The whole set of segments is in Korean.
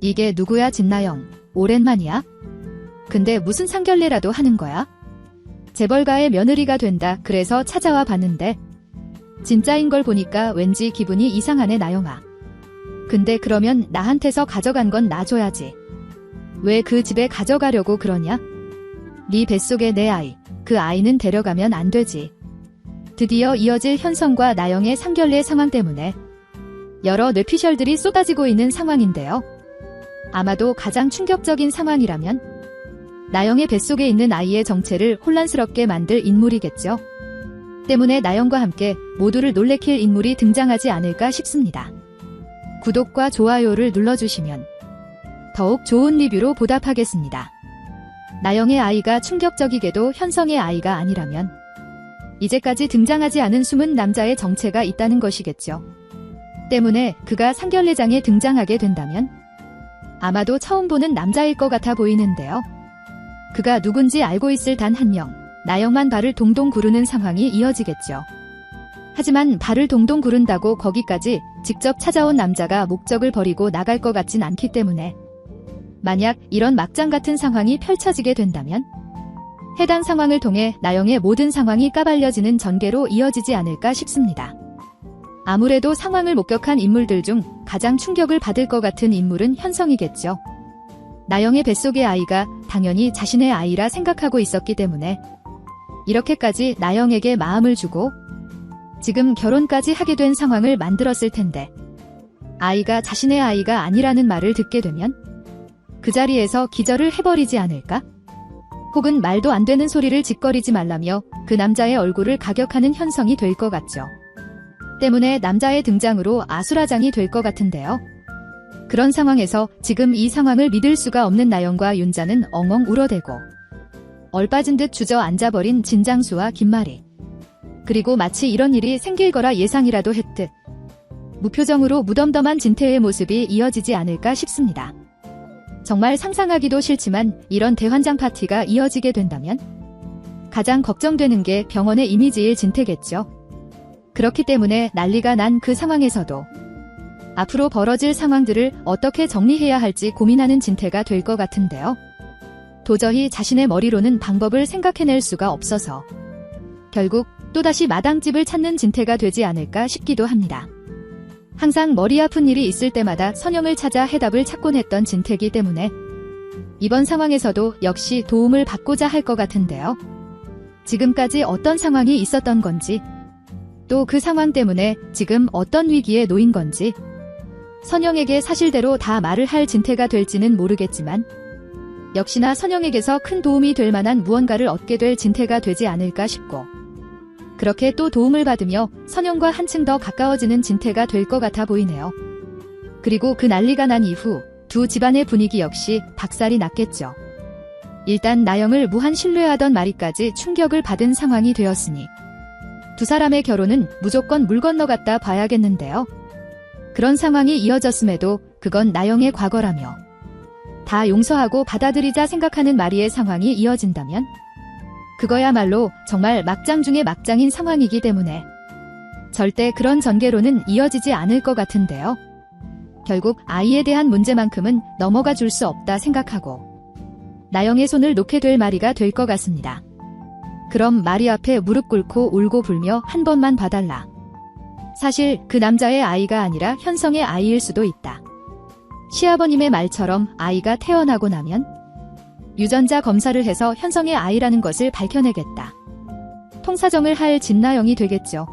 이게 누구야 진나영? 오랜만이야? 근데 무슨 상견례라도 하는 거야? 재벌가의 며느리가 된다 그래서 찾아와 봤는데 진짜인 걸 보니까 왠지 기분이 이상하네 나영아. 근데 그러면 나한테서 가져간 건 놔줘야지. 왜 그 집에 가져가려고 그러냐? 네 뱃속에 내 아이, 그 아이는 데려가면 안 되지. 드디어 이어질 현성과 나영의 상견례 상황 때문에 여러 뇌피셜들이 쏟아지고 있는 상황인데요. 아마도 가장 충격적인 상황이라면 나영의 뱃속에 있는 아이의 정체를 혼란스럽게 만들 인물이겠죠. 때문에 나영과 함께 모두를 놀래킬 인물이 등장하지 않을까 싶습니다. 구독과 좋아요를 눌러주시면 더욱 좋은 리뷰로 보답하겠습니다. 나영의 아이가 충격적이게도 현성의 아이가 아니라면 이제까지 등장하지 않은 숨은 남자의 정체가 있다는 것이겠죠. 때문에 그가 상견례장에 등장하게 된다면 아마도 처음 보는 남자일 것 같아 보이는데요. 그가 누군지 알고 있을 단 한 명, 나영만 발을 동동 구르는 상황이 이어지겠죠. 하지만 발을 동동 구른다고 거기까지 직접 찾아온 남자가 목적을 버리고 나갈 것 같진 않기 때문에 만약 이런 막장 같은 상황이 펼쳐지게 된다면 해당 상황을 통해 나영의 모든 상황이 까발려지는 전개로 이어지지 않을까 싶습니다. 아무래도 상황을 목격한 인물들 중 가장 충격을 받을 것 같은 인물은 현성이겠죠. 나영의 뱃속의 아이가 당연히 자신의 아이라 생각하고 있었기 때문에 이렇게까지 나영에게 마음을 주고 지금 결혼까지 하게 된 상황을 만들었을 텐데 아이가 자신의 아이가 아니라는 말을 듣게 되면 그 자리에서 기절을 해버리지 않을까? 혹은 말도 안 되는 소리를 짓거리지 말라며 그 남자의 얼굴을 가격하는 현성이 될 것 같죠. 때문에 남자의 등장으로 아수라장이 될 것 같은데요. 그런 상황에서 지금 이 상황을 믿을 수가 없는 나영과 윤자는 엉엉 울어대고 얼빠진 듯 주저앉아버린 진장수와 김마리. 그리고 마치 이런 일이 생길 거라 예상이라도 했듯 무표정으로 무덤덤한 진태의 모습이 이어지지 않을까 싶습니다. 정말 상상하기도 싫지만 이런 대환장 파티가 이어지게 된다면 가장 걱정되는 게 병원의 이미지일 진태겠죠. 그렇기 때문에 난리가 난 그 상황에서도 앞으로 벌어질 상황들을 어떻게 정리해야 할지 고민하는 진태가 될 것 같은데요. 도저히 자신의 머리로는 방법을 생각해낼 수가 없어서 결국 또다시 마당집을 찾는 진태가 되지 않을까 싶기도 합니다. 항상 머리 아픈 일이 있을 때마다 선영을 찾아 해답을 찾곤 했던 진태이기 때문에 이번 상황에서도 역시 도움을 받고자 할 것 같은데요. 지금까지 어떤 상황이 있었던 건지 또 그 상황 때문에 지금 어떤 위기에 놓인 건지 선영에게 사실대로 다 말을 할 진태가 될지는 모르겠지만 역시나 선영에게서 큰 도움이 될 만한 무언가를 얻게 될 진태가 되지 않을까 싶고 그렇게 또 도움을 받으며 선영과 한층 더 가까워지는 진태가 될 것 같아 보이네요. 그리고 그 난리가 난 이후 두 집안의 분위기 역시 박살이 났겠죠. 일단 나영을 무한 신뢰하던 마리까지 충격을 받은 상황이 되었으니 두 사람의 결혼은 무조건 물 건너갔다 봐야겠는데요. 그런 상황이 이어졌음에도 그건 나영의 과거라며 다 용서하고 받아들이자 생각하는 마리의 상황이 이어진다면 그거야말로 정말 막장 중의 막장인 상황이기 때문에 절대 그런 전개로는 이어지지 않을 것 같은데요. 결국 아이에 대한 문제만큼은 넘어가 줄 수 없다 생각하고 나영의 손을 놓게 될 마리가 될 것 같습니다. 그럼 마리 앞에 무릎 꿇고 울고 불며 한 번만 봐달라. 사실 그 남자의 아이가 아니라 현성의 아이일 수도 있다. 시아버님의 말처럼 아이가 태어나고 나면 유전자 검사를 해서 현성의 아이라는 것을 밝혀내겠다. 통사정을 할 진나영이 되겠죠.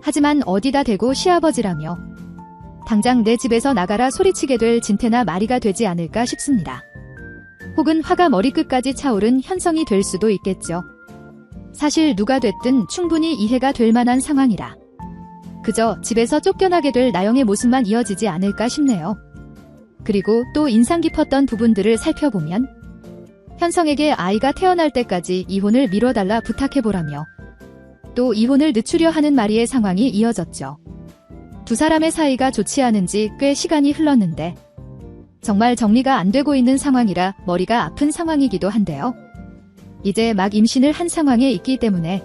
하지만 어디다 대고 시아버지라며 당장 내 집에서 나가라 소리치게 될 진태나 마리가 되지 않을까 싶습니다. 혹은 화가 머리끝까지 차오른 현성이 될 수도 있겠죠. 사실 누가 됐든 충분히 이해가 될 만한 상황이라 그저 집에서 쫓겨나게 될 나영의 모습만 이어지지 않을까 싶네요. 그리고 또 인상 깊었던 부분들을 살펴보면 현성에게 아이가 태어날 때까지 이혼을 미뤄달라 부탁해보라며 또 이혼을 늦추려 하는 마리의 상황이 이어졌죠. 두 사람의 사이가 좋지 않은 지 꽤 시간이 흘렀는데 정말 정리가 안 되고 있는 상황이라 머리가 아픈 상황이기도 한데요. 이제 막 임신을 한 상황에 있기 때문에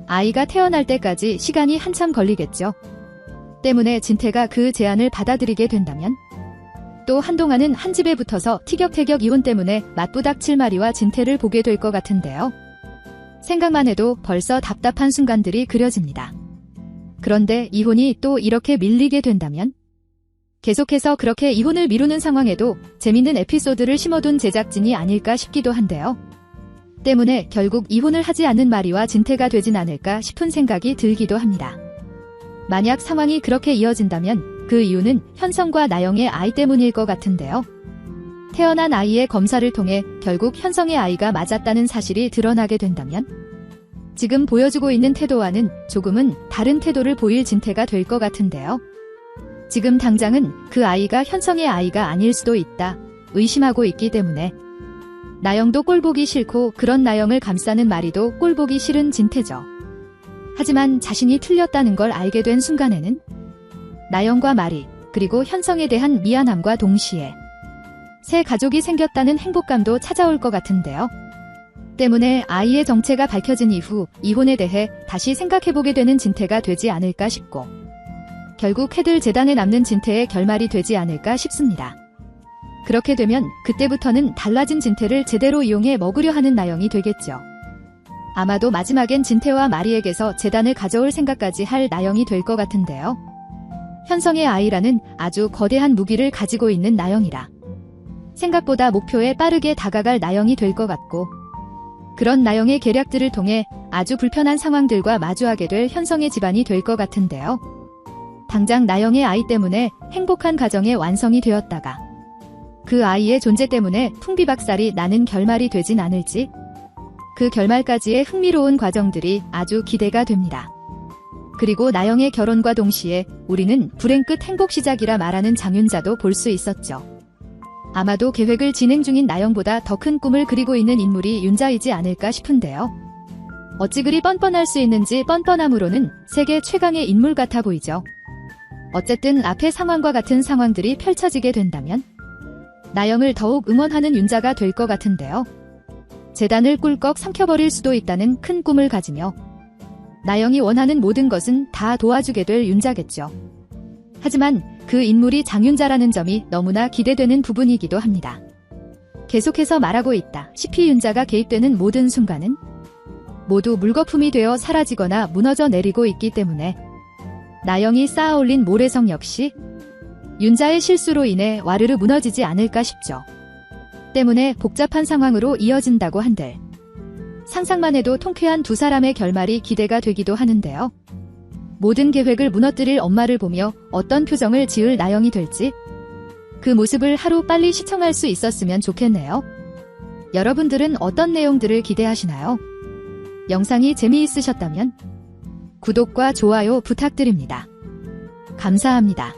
아이가 태어날 때까지 시간이 한참 걸리겠죠. 때문에 진태가 그 제안을 받아들이게 된다면 또 한동안은 한 집에 붙어서 티격태격 이혼 때문에 맞부닥칠 마리와 진태를 보게 될 것 같은데요. 생각만 해도 벌써 답답한 순간들이 그려집니다. 그런데 이혼이 또 이렇게 밀리게 된다면? 계속해서 그렇게 이혼을 미루는 상황에도 재밌는 에피소드를 심어둔 제작진이 아닐까 싶기도 한데요. 때문에 결국 이혼을 하지 않는 마리와 진태가 되진 않을까 싶은 생각이 들기도 합니다. 만약 상황이 그렇게 이어진다면 그 이유는 현성과 나영의 아이 때문일 것 같은데요. 태어난 아이의 검사를 통해 결국 현성의 아이가 맞았다는 사실이 드러나게 된다면 지금 보여주고 있는 태도와는 조금은 다른 태도를 보일 진태가 될 것 같은데요. 지금 당장은 그 아이가 현성의 아이가 아닐 수도 있다 의심하고 있기 때문에 나영도 꼴보기 싫고 그런 나영을 감싸는 마리도 꼴보기 싫은 진태죠. 하지만 자신이 틀렸다는 걸 알게 된 순간에는 나영과 마리 그리고 현성에 대한 미안함과 동시에 새 가족이 생겼다는 행복감도 찾아올 것 같은데요. 때문에 아이의 정체가 밝혀진 이후 이혼에 대해 다시 생각해보게 되는 진태가 되지 않을까 싶고 결국 해들 재단에 남는 진태의 결말이 되지 않을까 싶습니다. 그렇게 되면 그때부터는 달라진 진태를 제대로 이용해 먹으려 하는 나영이 되겠죠. 아마도 마지막엔 진태와 마리에게서 재단을 가져올 생각까지 할 나영이 될 것 같은데요. 현성의 아이라는 아주 거대한 무기를 가지고 있는 나영이라 생각보다 목표에 빠르게 다가갈 나영이 될 것 같고 그런 나영의 계략들을 통해 아주 불편한 상황들과 마주하게 될 현성의 집안이 될 것 같은데요. 당장 나영의 아이 때문에 행복한 가정의 완성이 되었다가 그 아이의 존재 때문에 풍비박살이 나는 결말이 되진 않을지 그 결말까지의 흥미로운 과정들이 아주 기대가 됩니다. 그리고 나영의 결혼과 동시에 우리는 불행 끝 행복 시작이라 말하는 장윤자도 볼 수 있었죠. 아마도 계획을 진행 중인 나영보다 더 큰 꿈을 그리고 있는 인물이 윤자이지 않을까 싶은데요. 어찌 그리 뻔뻔할 수 있는지 뻔뻔함으로는 세계 최강의 인물 같아 보이죠. 어쨌든 앞의 상황과 같은 상황들이 펼쳐지게 된다면 나영을 더욱 응원하는 윤자가 될 것 같은데요. 재단을 꿀꺽 삼켜버릴 수도 있다는 큰 꿈을 가지며 나영이 원하는 모든 것은 다 도와주게 될 윤자겠죠. 하지만 그 인물이 장윤자라는 점이 너무나 기대되는 부분이기도 합니다. 계속해서 말하고 있다 시피 윤자가 개입되는 모든 순간은 모두 물거품이 되어 사라지거나 무너져 내리고 있기 때문에 나영이 쌓아올린 모래성 역시 윤자의 실수로 인해 와르르 무너지지 않을까 싶죠. 때문에 복잡한 상황으로 이어진다고 한들 상상만 해도 통쾌한 두 사람의 결말이 기대가 되기도 하는데요. 모든 계획을 무너뜨릴 엄마를 보며 어떤 표정을 지을 나영이 될지 그 모습을 하루 빨리 시청할 수 있었으면 좋겠네요. 여러분들은 어떤 내용들을 기대하시나요? 영상이 재미있으셨다면 구독과 좋아요 부탁드립니다. 감사합니다.